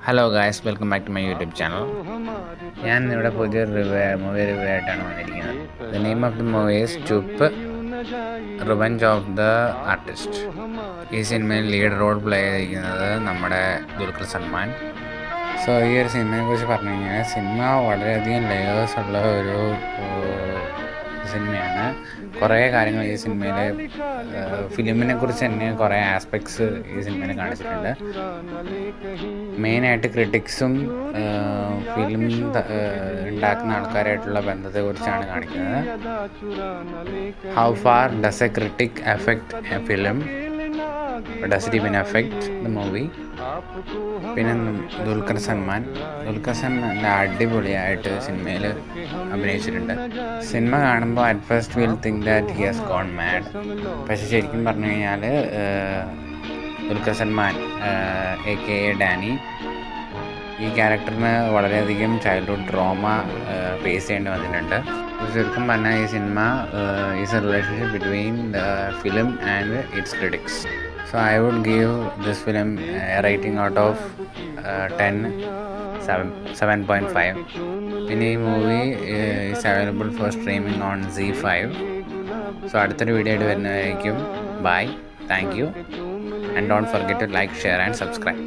Hello guys, welcome back to my YouTube channel. ഞാൻ ഇവിടെ പുതിയൊരു മൂവി റിവ്യൂ ആയിട്ടാണ് വന്നിരിക്കുന്നത്. The name of the movie is Chup revenge of the artist. ഈ സിനിമയിൽ ലീഡ് റോൾ പ്ലേ ചെയ്തിരിക്കുന്നത് നമ്മുടെ ദുൽഖർ സൽമാൻ. സോ ഈ ഒരു സിനിമയെ കുറിച്ച് പറഞ്ഞു കഴിഞ്ഞാൽ സിനിമ വളരെയധികം ലെയേഴ്സ് ഉള്ള ഒരു സിനിമയാണ്. കുറേ കാര്യങ്ങൾ ഈ സിനിമയിൽ ഫിലിമിനെ കുറിച്ച് തന്നെ കുറേ ആസ്പെക്ട്സ് ഈ സിനിമയിൽ കാണിച്ചിട്ടുണ്ട്. മെയിനായിട്ട് ക്രിട്ടിക്സും ഫിലിം ഉണ്ടാക്കുന്ന ആൾക്കാരായിട്ടുള്ള ബന്ധത്തെക്കുറിച്ചാണ് കാണിക്കുന്നത്. How far does a critic effect a film, does it even effect the movie. പിന്നെ ദുൽഖർ സൽമാൻ അടിപൊളിയായിട്ട് സിനിമയിൽ അഭിനയിച്ചിട്ടുണ്ട്. സിനിമ കാണുമ്പോൾ at first will think that he has gone mad. പക്ഷെ ശരിക്കും പറഞ്ഞു കഴിഞ്ഞാൽ ദുൽഖർ സൽമാൻ AKA ഡാനി, ഈ ക്യാരക്ടറിന് വളരെയധികം ചൈൽഡ്ഹുഡ് ട്രോമ ഫേസ് ചെയ്യേണ്ടി വന്നിട്ടുണ്ട്. ചുരുക്കം പറഞ്ഞാൽ ഈ cinema is A relationship between the film and it's critics. So I would give this film a rating out of 10, 7.5. പിന്നെ ഈ movie is available for streaming on ZEE5. So അടുത്തൊരു video ആയിട്ട് വരുന്നതായിരിക്കും. Bye, thank you, and don't forget to like, share and subscribe.